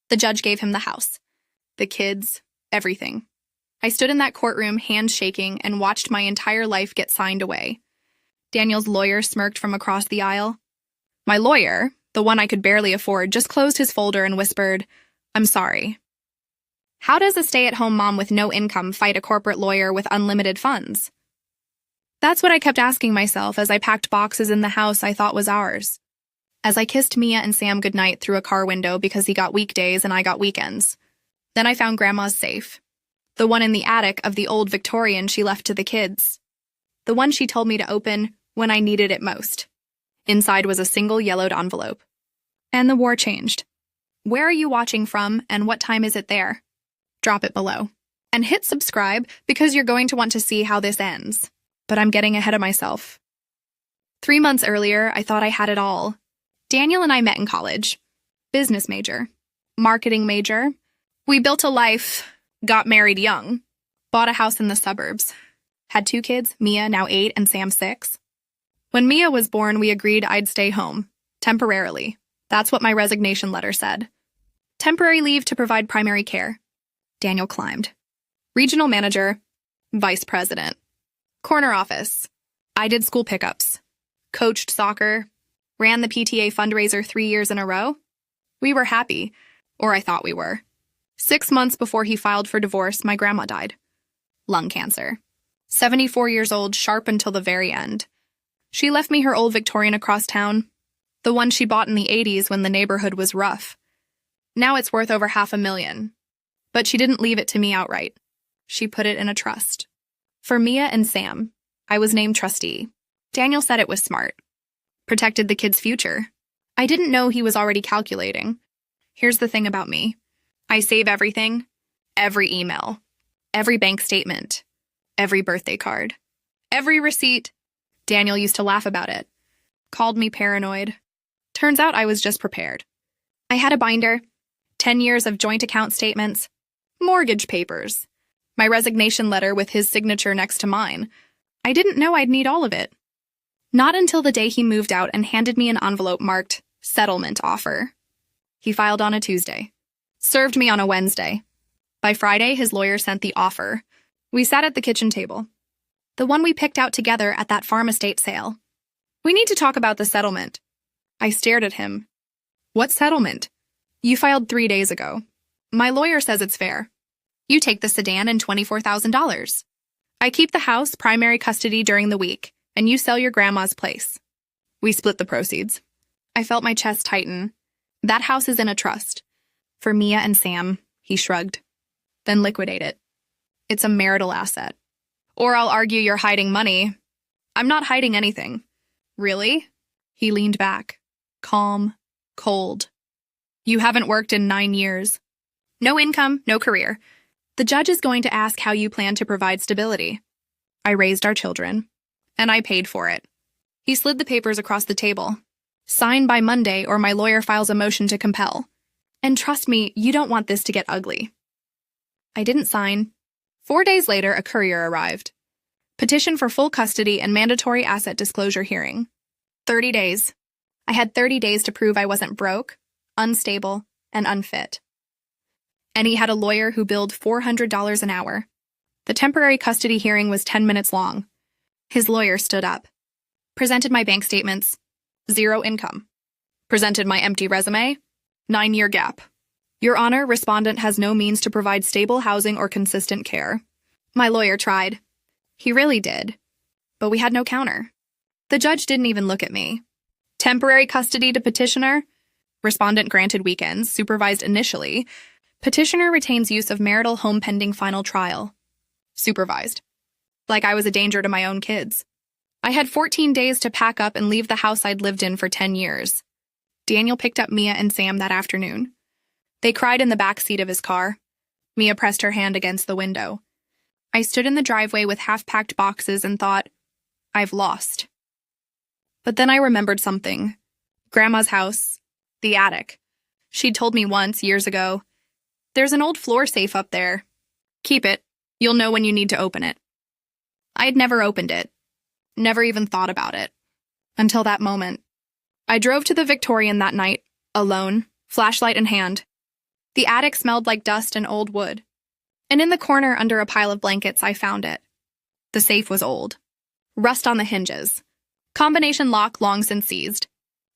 The judge gave him the house, the kids, everything. I stood in that courtroom, hands shaking, and watched my entire life get signed away. Daniel's lawyer smirked from across the aisle. My lawyer, the one I could barely afford, just closed his folder and whispered, "I'm sorry." How does a stay-at-home mom with no income fight a corporate lawyer with unlimited funds? That's what I kept asking myself as I packed boxes in the house I thought was ours. As I kissed Mia and Sam goodnight through a car window because he got weekdays and I got weekends. Then I found Grandma's safe. The one in the attic of the old Victorian she left to the kids. The one she told me to open when I needed it most. Inside was a single yellowed envelope. And the war changed. Where are you watching from and what time is it there? Drop it below. And hit subscribe because you're going to want to see how this ends. But I'm getting ahead of myself. 3 months earlier, I thought I had it all. Daniel and I met in college. Business major. Marketing major. We built a life, got married young, bought a house in the suburbs. Had 2 kids, Mia, now 8, and Sam 6. When Mia was born, we agreed I'd stay home. Temporarily. That's what my resignation letter said. Temporary leave to provide primary care. Daniel climbed. Regional manager. Vice president. Corner office. I did school pickups. Coached soccer. Ran the PTA fundraiser 3 years in a row. We were happy. Or I thought we were. 6 months before he filed for divorce, my grandma died. Lung cancer. 74 years old, sharp until the very end. She left me her old Victorian across town. The one she bought in the 80s when the neighborhood was rough. Now it's worth over $500,000. But she didn't leave it to me outright. She put it in a trust. For Mia and Sam, I was named trustee. Daniel said it was smart. Protected the kids' future. I didn't know he was already calculating. Here's the thing about me. I save everything. Every email. Every bank statement. Every birthday card. Every receipt. Daniel used to laugh about it. Called me paranoid. Turns out I was just prepared. I had a binder. 10 years of joint account statements. Mortgage papers. My resignation letter with his signature next to mine. I didn't know I'd need all of it. Not until the day he moved out and handed me an envelope marked settlement offer. He filed on a Tuesday. Served me on a Wednesday. By Friday, his lawyer sent the offer. We sat at the kitchen table. The one we picked out together at that farm estate sale. We need to talk about the settlement. I stared at him. What settlement? You filed 3 days ago. My lawyer says it's fair. You take the sedan and $24,000. I keep the house, primary custody during the week, and you sell your grandma's place. We split the proceeds. I felt my chest tighten. That house is in a trust. For Mia and Sam, he shrugged. Then liquidate it. It's a marital asset. Or I'll argue you're hiding money. I'm not hiding anything. Really? He leaned back. Calm. Cold. You haven't worked in 9 years. No income, no career. The judge is going to ask how you plan to provide stability. I raised our children. And I paid for it. He slid the papers across the table. Sign by Monday or my lawyer files a motion to compel. And trust me, you don't want this to get ugly. I didn't sign. 4 days later, a courier arrived. Petition for full custody and mandatory asset disclosure hearing. 30 days. I had 30 days to prove I wasn't broke, unstable, and unfit. And he had a lawyer who billed $400 an hour. The temporary custody hearing was 10 minutes long. His lawyer stood up. Presented my bank statements. 0 income. Presented my empty resume. 9-year gap. Your Honor, respondent has no means to provide stable housing or consistent care. My lawyer tried. He really did. But we had no counter. The judge didn't even look at me. Temporary custody to petitioner. Respondent granted weekends, supervised initially. Petitioner retains use of marital home pending final trial. Supervised. Like I was a danger to my own kids. I had 14 days to pack up and leave the house I'd lived in for 10 years. Daniel picked up Mia and Sam that afternoon. They cried in the back seat of his car. Mia pressed her hand against the window. I stood in the driveway with half-packed boxes and thought, I've lost. But then I remembered something. Grandma's house. The attic. She'd told me once, years ago, there's an old floor safe up there. Keep it. You'll know when you need to open it. I'd never opened it. Never even thought about it. Until that moment. I drove to the Victorian that night, alone, flashlight in hand. The attic smelled like dust and old wood. And in the corner under a pile of blankets, I found it. The safe was old. Rust on the hinges. Combination lock long since seized.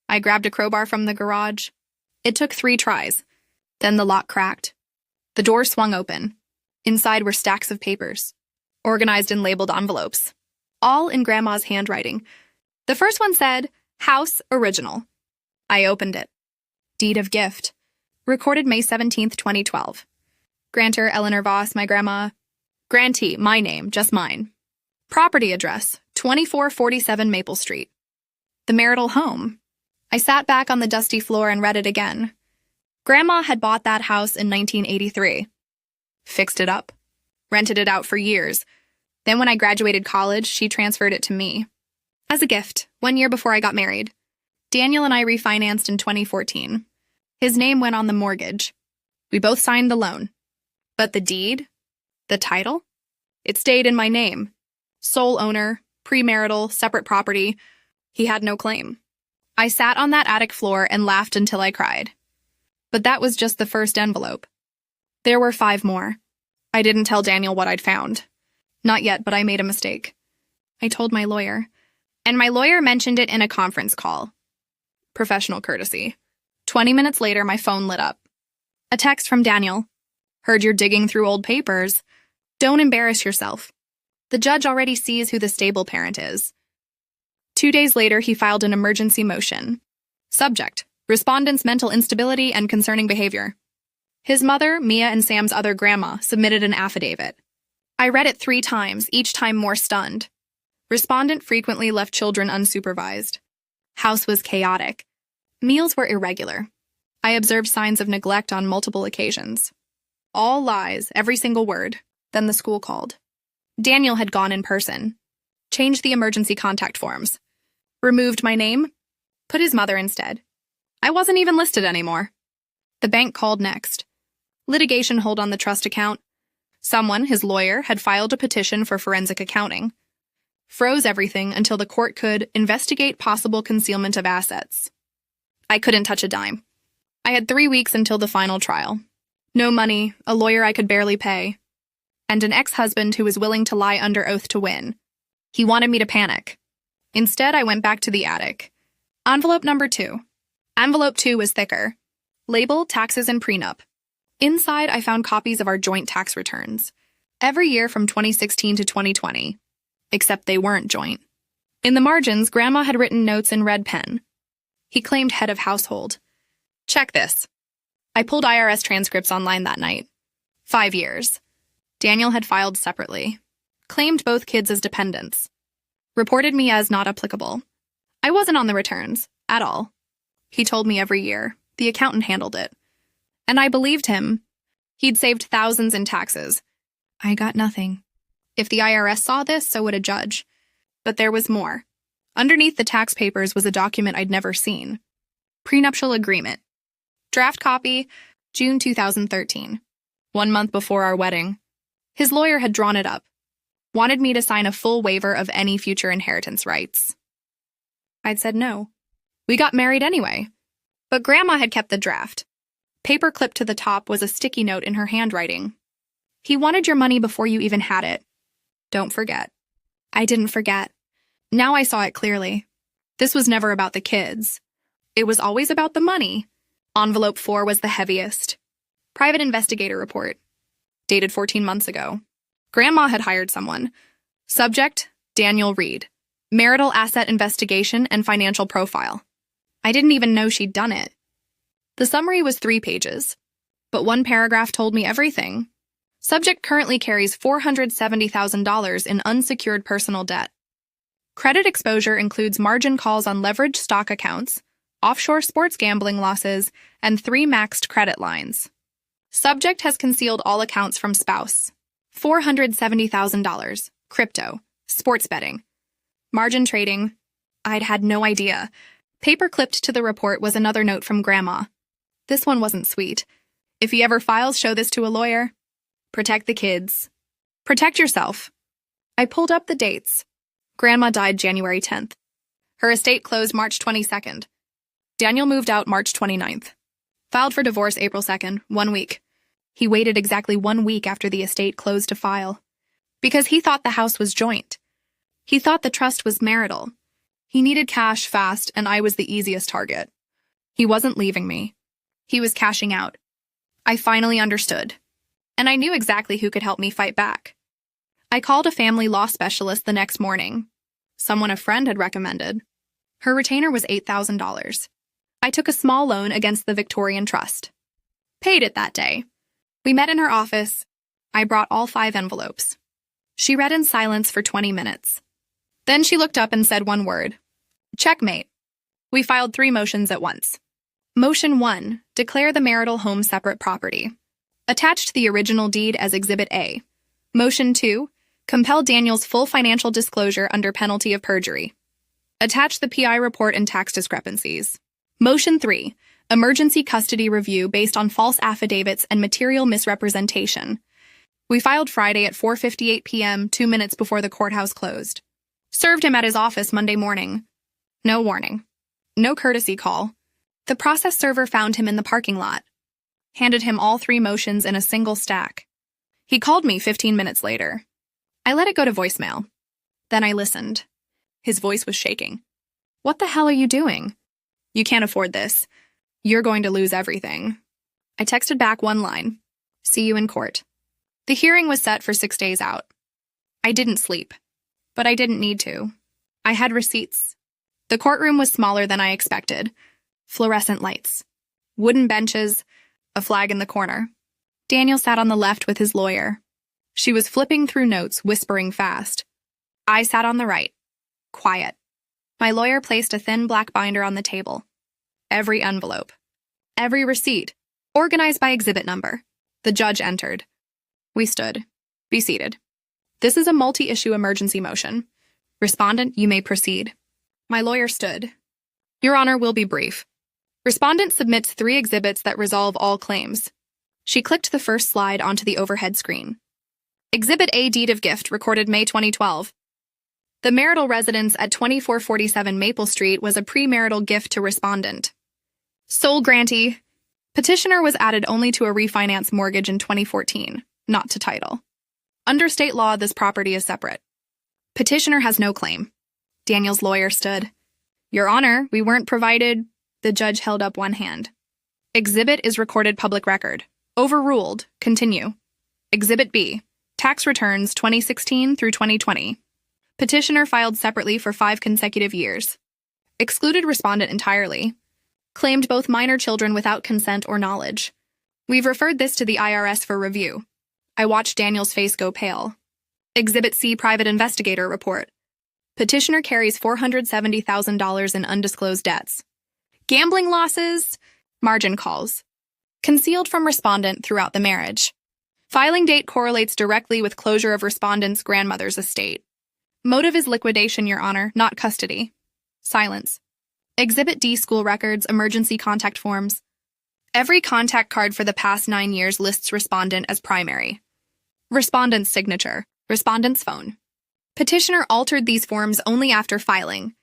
I grabbed a crowbar from the garage. It took 3 tries. Then the lock cracked. The door swung open. Inside were stacks of papers, organized in labeled envelopes, all in Grandma's handwriting. The first one said, House Original. I opened it. Deed of gift. Recorded May 17th, 2012. Grantor Eleanor Voss, my grandma. Grantee, my name, just mine. Property address, 2447 Maple Street. The marital home. I sat back on the dusty floor and read it again. Grandma had bought that house in 1983. Fixed it up. Rented it out for years. Then when I graduated college, she transferred it to me. As a gift, 1 year before I got married. Daniel and I refinanced in 2014. His name went on the mortgage. We both signed the loan. But the deed? The title? It stayed in my name. Sole owner, pre-marital, separate property. He had no claim. I sat on that attic floor and laughed until I cried. But that was just the first envelope. There were 5 more. I didn't tell Daniel what I'd found. Not yet, but I made a mistake. I told my lawyer. And my lawyer mentioned it in a conference call. Professional courtesy. 20 minutes later, my phone lit up. A text from Daniel. Heard you're digging through old papers. Don't embarrass yourself. The judge already sees who the stable parent is. 2 days later, he filed an emergency motion. Subject: respondent's mental instability and concerning behavior. His mother, Mia, and Sam's other grandma submitted an affidavit. I read it 3 times, each time more stunned. Respondent frequently left children unsupervised. House was chaotic. Meals were irregular. I observed signs of neglect on multiple occasions. All lies, every single word. Then the school called. Daniel had gone in person. Changed the emergency contact forms. Removed my name. Put his mother instead. I wasn't even listed anymore. The bank called next. Litigation hold on the trust account. Someone, his lawyer, had filed a petition for forensic accounting. Froze everything until the court could investigate possible concealment of assets. I couldn't touch a dime. I had 3 weeks until the final trial. No money, a lawyer I could barely pay, and an ex-husband who was willing to lie under oath to win. He wanted me to panic. Instead, I went back to the attic. Envelope number 2. Envelope 2 was thicker. Label, taxes, and prenup. Inside, I found copies of our joint tax returns. Every year from 2016 to 2020. Except they weren't joint. In the margins, Grandma had written notes in red pen. He claimed head of household. Check this. I pulled IRS transcripts online that night. 5 years. Daniel had filed separately. Claimed both kids as dependents. Reported me as not applicable. I wasn't on the returns, at all. He told me every year. The accountant handled it. And I believed him. He'd saved thousands in taxes. I got nothing. If the IRS saw this, so would a judge. But there was more. Underneath the tax papers was a document I'd never seen. Prenuptial agreement. Draft copy, June 2013. 1 month before our wedding. His lawyer had drawn it up. Wanted me to sign a full waiver of any future inheritance rights. I'd said no. We got married anyway. But Grandma had kept the draft. Paper clipped to the top was a sticky note in her handwriting. He wanted your money before you even had it. Don't forget. I didn't forget. Now I saw it clearly. This was never about the kids. It was always about the money. Envelope 4 was the heaviest. Private investigator report. Dated 14 months ago. Grandma had hired someone. Subject, Daniel Reed. Marital asset investigation and financial profile. I didn't even know she'd done it. The summary was 3 pages. But 1 paragraph told me everything. Subject currently carries $470,000 in unsecured personal debt. Credit exposure includes margin calls on leveraged stock accounts, offshore sports gambling losses, and 3 maxed credit lines. Subject has concealed all accounts from spouse. $470,000. Crypto. Sports betting. Margin trading. I'd had no idea. Paper clipped to the report was another note from Grandma. This one wasn't sweet. If he ever files, show this to a lawyer. Protect the kids. Protect yourself. I pulled up the dates. Grandma died January 10th. Her estate closed March 22nd. Daniel moved out March 29th. Filed for divorce April 2nd, 1 week. He waited exactly 1 week after the estate closed to file. Because he thought the house was joint. He thought the trust was marital. He needed cash fast, and I was the easiest target. He wasn't leaving me. He was cashing out. I finally understood. And I knew exactly who could help me fight back. I called a family law specialist the next morning. Someone a friend had recommended. Her retainer was $8,000. I took a small loan against the Victorian trust. Paid it that day. We met in her office. I brought all 5 envelopes. She read in silence for 20 minutes. Then she looked up and said one word. Checkmate. We filed 3 motions at once. Motion 1, declare the marital home separate property. Attached the original deed as Exhibit A. Motion 2, compel Daniel's full financial disclosure under penalty of perjury. Attach the PI report and tax discrepancies. Motion 3, emergency custody review based on false affidavits and material misrepresentation. We filed Friday at 4:58 p.m., 2 minutes before the courthouse closed. Served him at his office Monday morning. No warning. No courtesy call. The process server found him in the parking lot. Handed him all 3 motions in a single stack. He called me 15 minutes later. I let it go to voicemail. Then I listened. His voice was shaking. What the hell are you doing? You can't afford this. You're going to lose everything. I texted back one line. See you in court. The hearing was set for 6 days out. I didn't sleep. But I didn't need to. I had receipts. The courtroom was smaller than I expected. Fluorescent lights. Wooden benches. A flag in the corner. Daniel sat on the left with his lawyer. She was flipping through notes, whispering fast. I sat on the right. Quiet. My lawyer placed a thin black binder on the table. Every envelope. Every receipt. Organized by exhibit number. The judge entered. We stood. Be seated. This is a multi-issue emergency motion. Respondent, you may proceed. My lawyer stood. Your Honor, will be brief. Respondent submits 3 exhibits that resolve all claims. She clicked the first slide onto the overhead screen. Exhibit A, deed of gift, recorded May 2012. The marital residence at 2447 Maple Street was a pre-marital gift to respondent. Sole grantee. Petitioner was added only to a refinance mortgage in 2014, not to title. Under state law, this property is separate. Petitioner has no claim. Daniel's lawyer stood. Your Honor, we weren't provided. The judge held up one hand. Exhibit is recorded public record. Overruled. Continue. Exhibit B. Tax returns 2016 through 2020. Petitioner filed separately for 5 consecutive years. Excluded respondent entirely. Claimed both minor children without consent or knowledge. We've referred this to the IRS for review. I watched Daniel's face go pale. Exhibit C, private investigator report. Petitioner carries $470,000 in undisclosed debts. Gambling losses, margin calls. Concealed from respondent throughout the marriage. Filing date correlates directly with closure of respondent's grandmother's estate. Motive is liquidation, Your Honor, not custody. Silence. Exhibit D, school records, emergency contact forms. Every contact card for the past 9 years lists respondent as primary. Respondent's signature, respondent's phone. Petitioner altered these forms only after filing,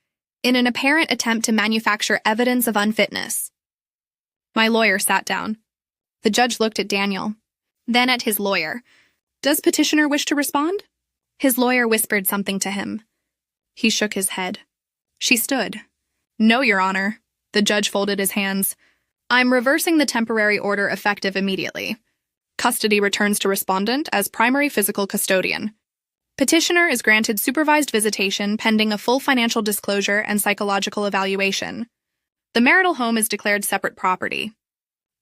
in an apparent attempt to manufacture evidence of unfitness. My lawyer sat down. The judge looked at Daniel, then at his lawyer. Does petitioner wish to respond? His lawyer whispered something to him. He shook his head. She stood. No, Your Honor. The judge folded his hands. I'm reversing the temporary order effective immediately. Custody returns to respondent as primary physical custodian. Petitioner is granted supervised visitation pending a full financial disclosure and psychological evaluation. The marital home is declared separate property.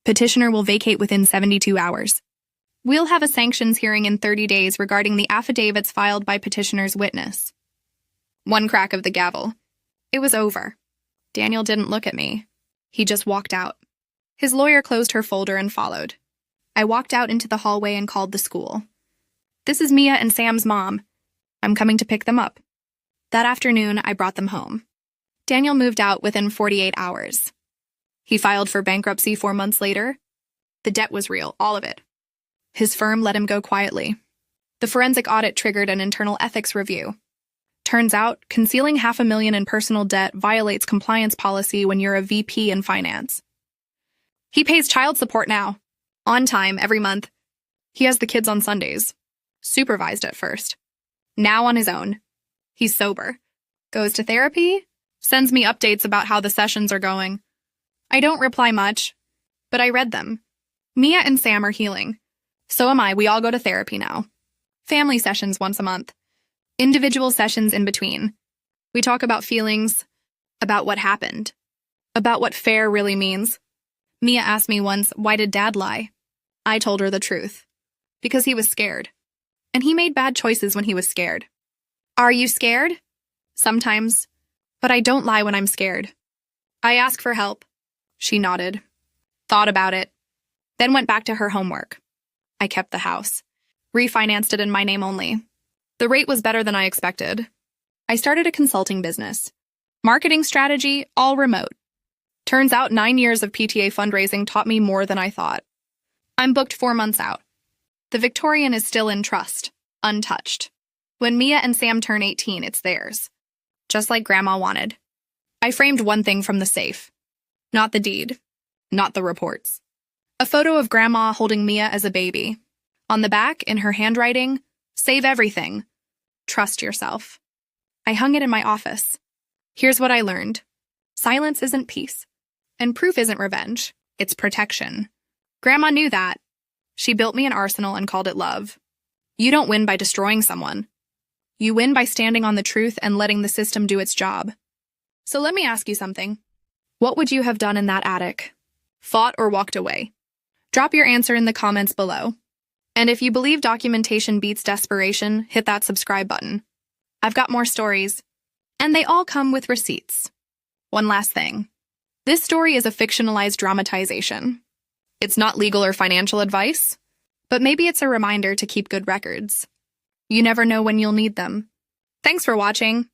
Petitioner will vacate within 72 hours. We'll have a sanctions hearing in 30 days regarding the affidavits filed by petitioner's witness. One crack of the gavel. It was over. Daniel didn't look at me. He just walked out. His lawyer closed her folder and followed. I walked out into the hallway and called the school. This is Mia and Sam's mom. I'm coming to pick them up. That afternoon, I brought them home. Daniel moved out within 48 hours. He filed for bankruptcy 4 months later. The debt was real, all of it. His firm let him go quietly. The forensic audit triggered an internal ethics review. Turns out, concealing $500,000 in personal debt violates compliance policy when you're a VP in finance. He pays child support now. On time, every month. He has the kids on Sundays. Supervised at first. Now on his own. He's sober. Goes to therapy. Sends me updates about how the sessions are going. I don't reply much, but I read them. Mia and Sam are healing. So am I. We all go to therapy now. Family sessions once a month. Individual sessions in between. We talk about feelings, about what happened, about what fair really means. Mia asked me once, why did Dad lie? I told her the truth. Because he was scared. And he made bad choices when he was scared. Are you scared? Sometimes. But I don't lie when I'm scared. I ask for help. She nodded. Thought about it. Then went back to her homework. I kept the house. Refinanced it in my name only. The rate was better than I expected. I started a consulting business. Marketing strategy, all remote. Turns out 9 years of PTA fundraising taught me more than I thought. I'm booked 4 months out. The Victorian is still in trust, untouched. When Mia and Sam turn 18, it's theirs. Just like Grandma wanted. I framed one thing from the safe. Not the deed. Not the reports. A photo of Grandma holding Mia as a baby. On the back, in her handwriting, save everything. Trust yourself. I hung it in my office. Here's what I learned. Silence isn't peace. And proof isn't revenge. It's protection. Grandma knew that. She built me an arsenal and called it love. You don't win by destroying someone. You win by standing on the truth and letting the system do its job. So let me ask you something. What would you have done in that attic? Fought or walked away? Drop your answer in the comments below. And if you believe documentation beats desperation, hit that subscribe button. I've got more stories. And they all come with receipts. One last thing. This story is a fictionalized dramatization. It's not legal or financial advice, but maybe it's a reminder to keep good records. You never know when you'll need them. Thanks for watching.